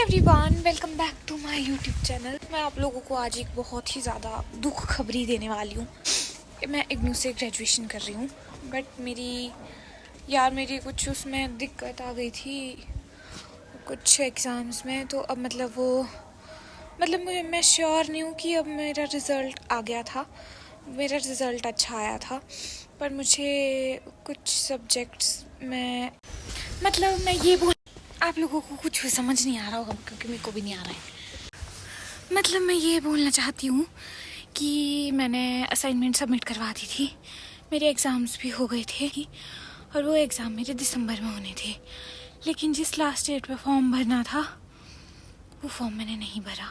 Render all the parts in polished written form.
Everyone, welcome back to my YouTube channel. मैं आप लोगों को आज एक बहुत ही ज़्यादा दुख खबरी देने वाली हूँ। मैं इग्नू से ग्रेजुएशन कर रही हूँ, बट मेरी कुछ उसमें दिक्कत आ गई थी कुछ एग्ज़ाम्स में। तो अब मैं श्योर नहीं हूँ कि अब मेरा रिज़ल्ट आ गया था, मेरा रिज़ल्ट अच्छा आया था, पर मुझे कुछ सब्जेक्ट्स में मैं ये बोल आप लोगों को कुछ भी समझ नहीं आ रहा होगा क्योंकि मेरे को भी नहीं आ रहा है। मैं ये बोलना चाहती हूँ कि मैंने असाइनमेंट सबमिट करवा दी थी, मेरे एग्ज़ाम्स भी हो गए थे और वो एग्ज़ाम मेरे दिसंबर में होने थे, लेकिन जिस लास्ट डेट पे फॉर्म भरना था वो फॉर्म मैंने नहीं भरा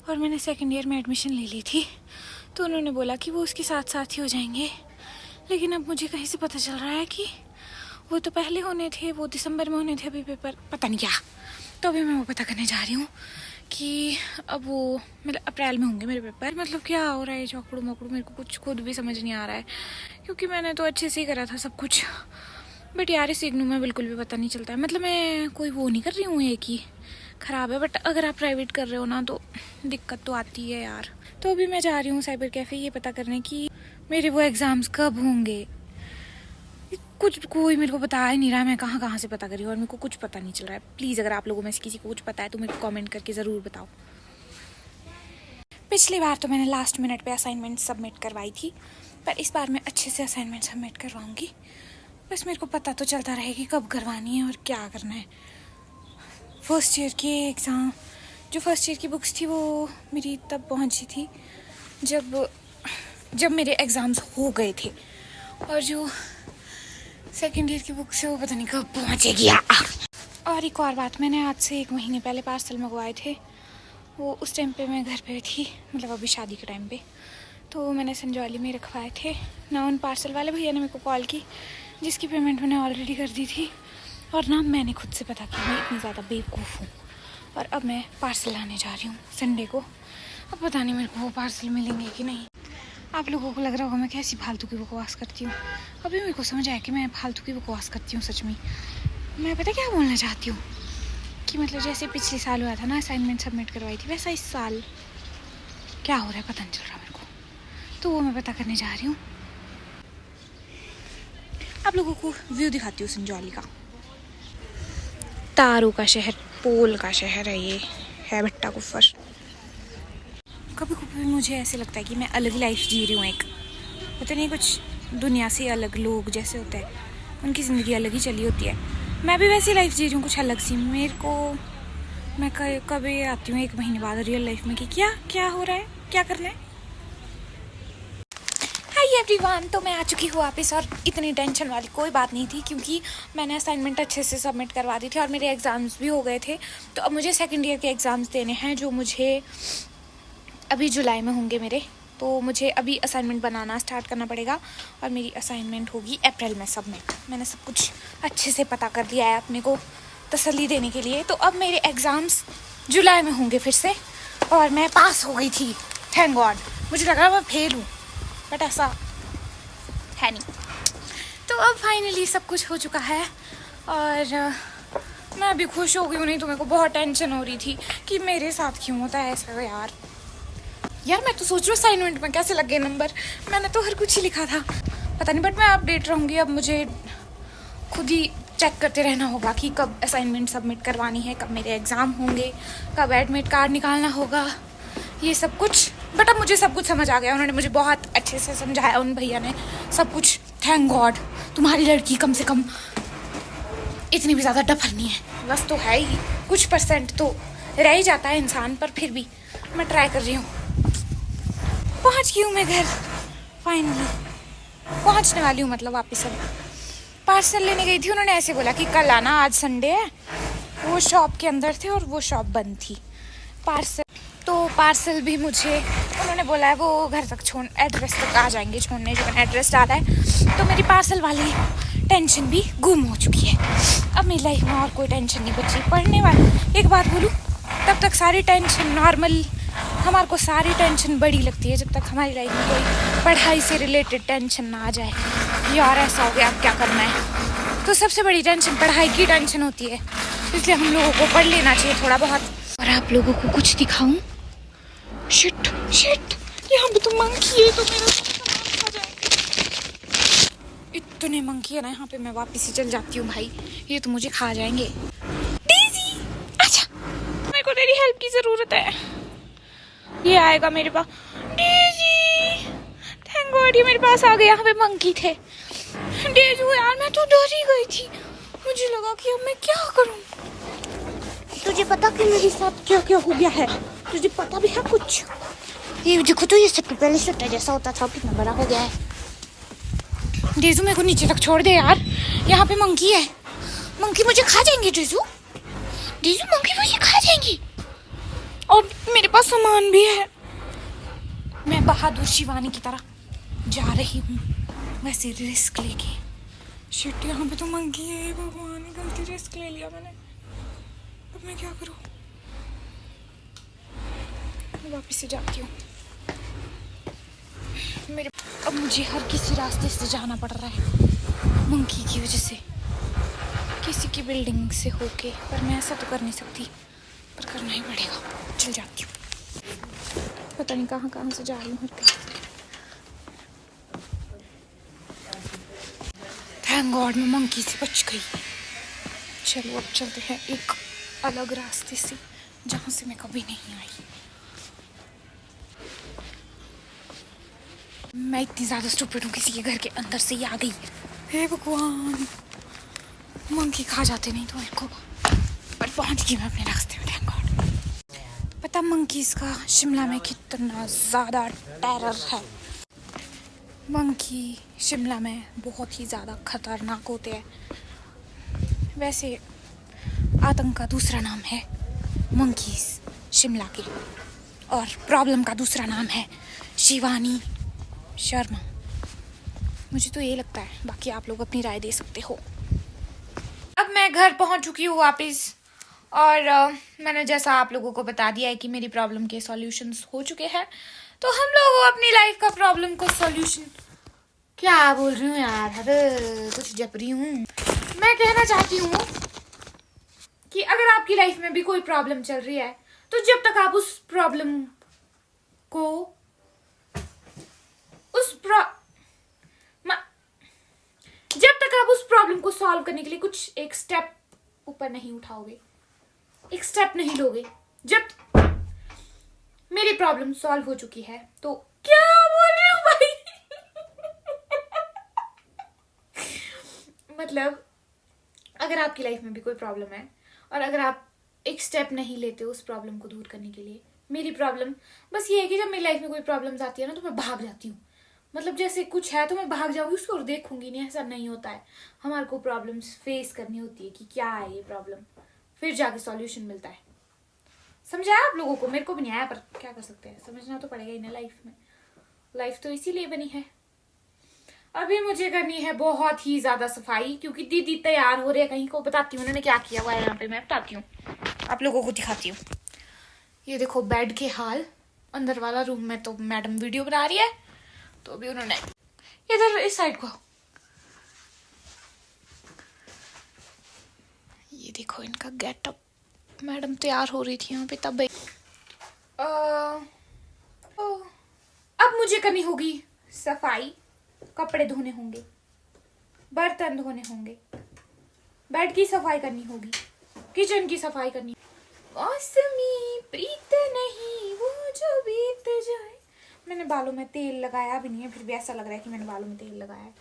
और मैंने सेकेंड ईयर में एडमिशन ले ली थी। तो उन्होंने बोला कि वो उसके साथ साथ ही हो जाएंगे, लेकिन अब मुझे कहीं से पता चल रहा है कि वो तो पहले होने थे, वो दिसंबर में होने थे, अभी पेपर पता नहीं क्या। तो अभी मैं वो पता करने जा रही हूँ कि अब वो अप्रैल में होंगे मेरे पेपर। क्या हो रहा है चौकड़ू मकड़ू, मेरे को कुछ खुद भी समझ नहीं आ रहा है क्योंकि मैंने तो अच्छे से ही करा था सब कुछ, बट यार इस इग्नू में बिल्कुल भी पता नहीं चलता है। मैं कोई वो नहीं कर रही हूँ एक ही ख़राब है, बट अगर आप प्राइवेट कर रहे हो ना तो दिक्कत तो आती है यार। तो अभी मैं जा रही हूँ साइबर कैफ़े ये पता करने कि मेरे वो एग्ज़ाम्स कब होंगे। कोई मेरे को बता ही नहीं रहा है, मैं कहाँ से पता करी और मेरे को कुछ पता नहीं चल रहा है। प्लीज़ अगर आप लोगों में से किसी को कुछ पता है तो मेरे को कमेंट करके ज़रूर बताओ। पिछली बार तो मैंने लास्ट मिनट पे असाइनमेंट सबमिट करवाई थी, पर इस बार मैं अच्छे से असाइनमेंट सबमिट करवाऊँगी। बस मेरे को पता तो चलता रहे कि कब करवानी है और क्या करना है। फर्स्ट ईयर के एग्ज़ाम, जो फर्स्ट ईयर की बुक्स थी वो मेरी तब पहुँची थी जब मेरे एग्ज़ाम्स हो गए थे, और जो सेकेंड ईयर की बुक से वो पता नहीं कब पहुँचेगी। और एक और बात, मैंने आज से 1 महीने पहले पार्सल मंगवाए थे, वो उस टाइम पे मैं घर पे थी, अभी शादी के टाइम पे, तो मैंने संजौली में रखवाए थे ना। उन पार्सल वाले भैया ने मेरे को कॉल की जिसकी पेमेंट मैंने ऑलरेडी कर दी थी, और ना मैंने खुद से पता किया मैं इतनी ज़्यादा बेवकूफ़ हूँ। और अब मैं पार्सल लाने जा रही हूँ संडे को। अब पता नहीं मेरे को वो पार्सल मिलेंगे कि नहीं। आप लोगों को लग रहा होगा मैं कैसी फालतू की बकवास करती हूँ, अभी मेरे को समझ आया कि मैं फालतू की बकवास करती हूँ सच में। मैं पता क्या बोलना चाहती हूँ कि जैसे पिछले साल हुआ था ना, असाइनमेंट सबमिट करवाई थी, वैसा इस साल क्या हो रहा है पता नहीं चल रहा मेरे को, तो वो मैं पता करने जा रही हूँ। आप लोगों को व्यू दिखाती हूँ संजौली का। तारों का शहर, पोल का शहर है, ये है भट्टा कुफर। कभी कभी मुझे ऐसे लगता है कि मैं अलग लाइफ जी रही हूँ, एक पता नहीं कुछ दुनिया से अलग लोग जैसे होते हैं, उनकी ज़िंदगी अलग ही चली होती है, मैं भी वैसी लाइफ जी रही हूँ कुछ अलग सी। मैं कभी आती हूँ 1 महीने बाद रियल लाइफ में कि क्या हो रहा है, क्या करना है। हाय एवरीवन, तो मैं आ चुकी हूँ वापस, और इतनी टेंशन वाली कोई बात नहीं थी क्योंकि मैंने असाइनमेंट अच्छे से सबमिट करवा दी थी और मेरे एग्ज़ाम्स भी हो गए थे। तो अब मुझे सेकेंड ईयर के एग्ज़ाम्स देने हैं जो मुझे अभी जुलाई में होंगे मेरे, तो मुझे अभी असाइनमेंट बनाना स्टार्ट करना पड़ेगा और मेरी असाइनमेंट होगी अप्रैल में सबमिट। मैंने सब कुछ अच्छे से पता कर लिया है अपने को तसल्ली देने के लिए। तो अब मेरे एग्ज़ाम्स जुलाई में होंगे फिर से, और मैं पास हो गई थी, थैंक गॉड। मुझे लगा मैं फेल हूँ, बट ऐसा है नहीं। तो अब फाइनली सब कुछ हो चुका है और मैं अभी खुश हो गई हूँ, नहीं तो मेरे को बहुत टेंशन हो रही थी कि मेरे साथ क्यों होता है ऐसा। यार मैं तो सोच रही हूँ असाइनमेंट में कैसे लग गए नंबर, मैंने तो हर कुछ ही लिखा था, पता नहीं, बट मैं अपडेट रहूँगी। अब मुझे खुद ही चेक करते रहना होगा कि कब असाइनमेंट सबमिट करवानी है, कब मेरे एग्ज़ाम होंगे, कब एडमिट कार्ड निकालना होगा, ये सब कुछ। बट अब मुझे सब कुछ समझ आ गया, उन्होंने मुझे बहुत अच्छे से समझाया, उन भैया ने सब कुछ। थैंक गॉड, तुम्हारी लड़की कम से कम इतनी भी ज़्यादा डफर नहीं है। बस तो है ही, कुछ % तो रह ही जाता है इंसान, पर फिर भी मैं ट्राई कर रही हूँ। पहुँच गई हूँ मैं घर, फाइनली पहुँचने वाली हूँ, वापस। अब पार्सल लेने गई थी, उन्होंने ऐसे बोला कि कल आना, आज संडे है। वो शॉप के अंदर थे और वो शॉप बंद थी। पार्सल भी मुझे उन्होंने बोला है वो घर तक एड्रेस तक आ जाएंगे छोड़ने, जो मैंने एड्रेस डाला है। तो मेरी पार्सल वाली टेंशन भी गुम हो चुकी है। अब मेरी लाइफ में और कोई टेंशन नहीं बची। पढ़ने वाली एक बात बोलूँ, तब तक सारी टेंशन नॉर्मल, हमारे को सारी टेंशन बड़ी लगती है जब तक हमारी लाइफ में कोई पढ़ाई से रिलेटेड टेंशन ना आ जाए। यार ऐसा हो गया, अब क्या करना है। तो सबसे बड़ी टेंशन पढ़ाई की टेंशन होती है। इसलिए हम लोगों को पढ़ लेना चाहिए थोड़ा बहुत। और आप लोगों को कुछ दिखाऊं? शिट शिट, यहाँ पे तो मंकी है, तो मेरा सामान खा जाएंगे। इतने मंकी है ना यहाँ पे, मैं वापस ही चल जाती हूँ भाई, ये तो मुझे खा जाएंगे। डेज़ी, अच्छा मेरे को तेरी हेल्प की जरूरत है। ये आएगा मेरे पास। डेज़ी, थैंक गॉड ये मेरे पास आ गया। यहाँ पे मंकी थे। डेज़ी यार, मैं तो डर ही गई थी, मुझे लगा कि अब मैं क्या करूँ। तुझे पता कि मेरे साथ क्या क्या हो गया है? तुझे पता भी है कुछ? ये देखो तो, ये सबसे पहले सट्टा जैसा होता था, कितना बड़ा हो गया है। डेज़ू मेरे को नीचे तक छोड़ दे यार, यहाँ पे मंकी है। मंकी मुझे खा जाएंगे डेज़ू। डेज़ू मंकी मुझे खा जाएंगी, और मेरे पास सामान भी है। मैं बहादुर शिवानी की तरह जा रही हूँ वैसे रिस्क लेके। शिट, यहाँ पे तो मंकी है। भगवान, गलती रिस्क ले लिया मैंने, अब मैं क्या करूँ? वापस से जाती हूँ। अब मुझे हर किसी रास्ते से जाना पड़ रहा है मंकी की वजह से, किसी की बिल्डिंग से होके। पर मैं ऐसा तो कर नहीं सकती, पर करना ही पड़ेगा। चल जाती हूँ, पता नहीं कहाँ कहाँ से जा रही हूँ। थैंक गॉड मैं मंकी से बच गई। चलो अब चलते हैं एक अलग रास्ते से, जहाँ से मैं कभी नहीं आई। मैं इतनी ज़्यादा स्टूपिड हूँ, किसी के घर के अंदर से ही आ गई। हे भगवान, मंकी खा जाते नहीं तो मेरे को। पर पहुँच गई मैं अपने रास्ते में, थैंक गॉड। पता मंकीज़ का शिमला में कितना ज़्यादा टेरर है। मंकी शिमला में बहुत ही ज़्यादा खतरनाक होते हैं। वैसे आतंक का दूसरा नाम है मंकीज़ शिमला के, और प्रॉब्लम का दूसरा नाम है शिवानी शर्मा। मुझे तो ये लगता है, बाकी आप लोग अपनी राय दे सकते हो। अब मैं घर पहुंच चुकी हूँ वापस, और मैंने जैसा आप लोगों को बता दिया है कि मेरी प्रॉब्लम के सॉल्यूशंस हो चुके हैं। तो हम लोग अपनी लाइफ का प्रॉब्लम को सॉल्यूशन, क्या बोल रही हूँ यार, कुछ जप रही हूँ। मैं कहना चाहती हूँ कि अगर आपकी लाइफ में भी कोई प्रॉब्लम चल रही है, तो जब तक आप उस प्रॉब्लम को जब तक आप उस प्रॉब्लम को सॉल्व करने के लिए कुछ एक स्टेप ऊपर नहीं उठाओगे, एक स्टेप नहीं लोगे, जब मेरी प्रॉब्लम सॉल्व हो चुकी है, तो क्या बोल रही हूँ भाई मतलब अगर आपकी लाइफ में भी कोई प्रॉब्लम है, और अगर आप एक स्टेप नहीं लेते उस प्रॉब्लम को दूर करने के लिए, मेरी प्रॉब्लम बस ये है कि जब मेरी लाइफ में कोई प्रॉब्लम्स आती है ना, तो मैं भाग जाती हूँ। मतलब जैसे कुछ है तो मैं भाग जाऊंगी उसको और देखूंगी नहीं, ऐसा नहीं होता है। हमारे को प्रॉब्लम्स फेस करनी होती है कि क्या है ये प्रॉब्लम, फिर जाके सॉल्यूशन मिलता है। समझाया आप लोगों को? मेरे को भी नहीं आया, पर क्या कर सकते हैं, समझना तो पड़ेगा ही ना लाइफ में। लाइफ तो इसीलिए बनी है। अभी मुझे करनी है बहुत ही ज्यादा सफाई, क्योंकि दीदी तैयार हो रहे हैं कहीं को। बताती हूँ उन्होंने क्या किया हुआ है यहाँ पे, मैं बताती हूँ आप लोगों को, दिखाती हूँ। ये देखो बेड के हाल, अंदर वाला रूम में तो मैडम वीडियो बना रही है, तो अभी उन्होंने इधर इस साइड को, ये देखो इनका गेटअप। मैडम तैयार हो रही थी यहाँ पे तब। अब मुझे करनी होगी सफाई, कपड़े धोने होंगे, बर्तन धोने होंगे, बेड की सफाई करनी होगी, किचन की सफाई करनी। मौसमी प्रीत नहीं वो जो बीत जाए। मैंने बालों में तेल लगाया भी नहीं है, फिर भी ऐसा लग रहा है कि मैंने बालों में तेल लगाया है।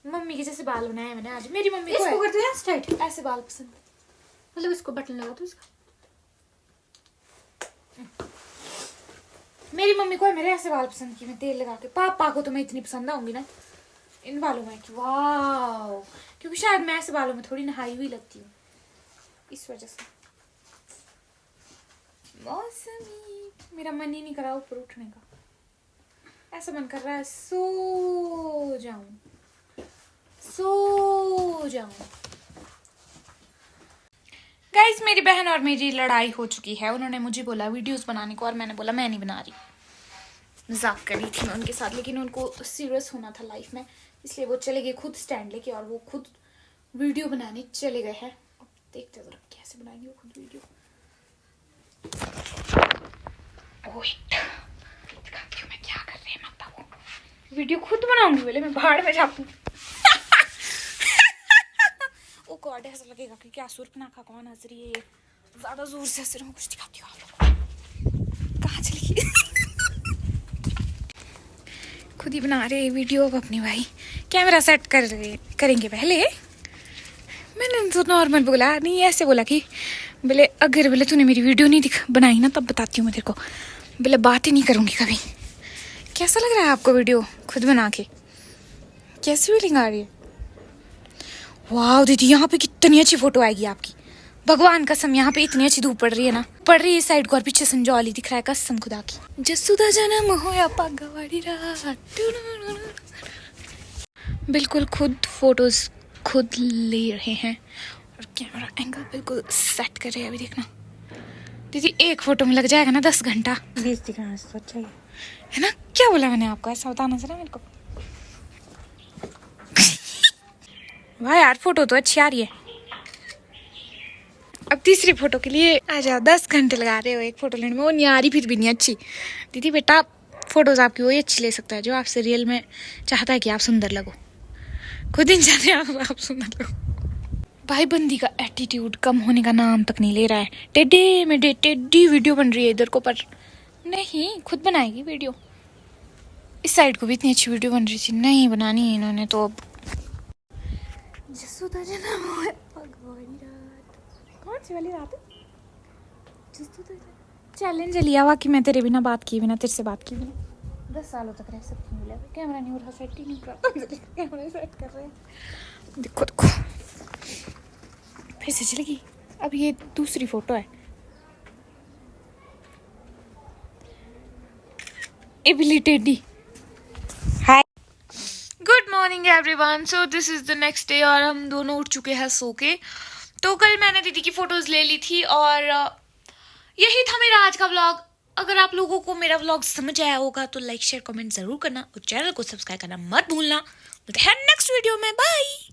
मम्मी के जैसे बाल बनाए मैंने आज। मेरी मम्मी को करते हैं स्ट्रेट ऐसे बाल पसंद, मतलब इसको बटन लगा तो इसका। मेरी मम्मी को है मेरे ऐसे बाल पसंद कि मैं तेल लगा के। पापा को तो मैं इतनी पसंद आऊंगी ना इन बालों में कि वाह, क्योंकि शायद मैं ऐसे बालों में थोड़ी नहाई हुई लगती हूँ, इस वजह से। मौसमी, मेरा मन ही नहीं करा ऊपर उठने का, ऐसा मन कर रहा है सो जाऊं, सो जाऊं। गाइस मेरी बहन और मेरी लड़ाई हो चुकी है। उन्होंने मुझे बोला वीडियोस बनाने को, और मैंने बोला मैं नहीं बना रही। मजाक कर रही थी मैं उनके साथ, लेकिन उनको सीरियस होना था लाइफ में, इसलिए वो चले गए खुद स्टैंड लेके, और वो खुद वीडियो बनाने चले गए हैं। देखते जरा कैसे बनाएंगे वो खुद वीडियो। दिखाती हूँ मैं क्या कर रही है, माता को वीडियो खुद बनाऊंगी, पहले मैं बाहर में जाऊँ। ओ गॉड, ऐसा लगेगा कि क्या सुर्पनाखा कौन हंस रही है, ये ज्यादा जोर से हंस रही हूँ। कुछ दिखाती हूँ आप लोगों को। कहाँ चली गई? खुद ही बना रहे वीडियो अब अपनी भाई। कैमरा सेट करेंगे पहले। मैंने तो नॉर्मल बोला नहीं, ऐसे बोला कि बोले अगर बोले तूने मेरी वीडियो नहीं बनाई ना तब बताती हूँ मैं तेरे को, बोले बात ही नहीं करूँगी कभी। कैसा लग रहा है आपको वीडियो खुद बना के? कैसी फीलिंग आ रही है? वाह दीदी, यहाँ पे कितनी अच्छी फोटो आएगी आपकी, भगवान कसम। यहाँ पे इतनी अच्छी धूप पड़ रही है ना, पड़ रही है इस साइड को, और पीछे संजौली दिख रहा है, कसम खुदा की। जसुदा जन्म होया पगवाड़ी रात। बिल्कुल खुद फोटोज खुद ले रहे हैं और कैमरा एंगल बिल्कुल सेट कर रहे हैं। अभी देखना दीदी, एक फोटो में लग जाएगा ना 10 घंटा। 20 दिखाना तो अच्छा है ना? क्या बोला मैंने आपको, ऐसा बताना जरा मेरे को। वाह यार, फोटो तो अच्छी आ रही है। अब तीसरी फोटो के लिए आ जाओ। 10 घंटे लगा रहे हो एक फोटो लेने में, वो नहीं आ रही, फिर भी नहीं अच्छी। दीदी बेटा, फोटोज आपकी वही अच्छी ले सकता है जो आपसे रियल में चाहता है कि आप सुंदर लगो। खुद ही चाहते हैं आप सुंदर लगो। भाई बंदी का एटीट्यूड कम होने का नाम तक नहीं ले रहा है। टेढ़े में टेढ़ी वीडियो बन रही है इधर को, पर नहीं, खुद बनाएगी वीडियो। इस साइड को भी इतनी अच्छी वीडियो बन रही थी, नहीं बनानी है इन्होंने तो। अब जसुदा जन्म होया पगवाड़ी रात। कौन सी वाली रात है? चैलेंज लिया हुआ कि मैं तेरे बिना बात किए बिना, तेरे से बात किए बिना 10 सालों तक रह सकती हूँ। कैमरा नहीं हो रहा, सेट ही नहीं कर रहा। कैमरा सेट कर रहे हैं, देखो देखो फिर से चलेगी। अब ये दूसरी फोटो है। एबिलिटेडी। Hi, good morning everyone. So this is the next day और हम दोनों उठ चुके हैं सो के। तो कल मैंने दीदी की फोटोज ले ली थी और यही था मेरा आज का व्लॉग। अगर आप लोगों को मेरा व्लॉग समझ आया होगा तो लाइक शेयर कमेंट जरूर करना और चैनल को सब्सक्राइब करना मत भूलना। मिलते हैं नेक्स्ट वीडियो में, बाय।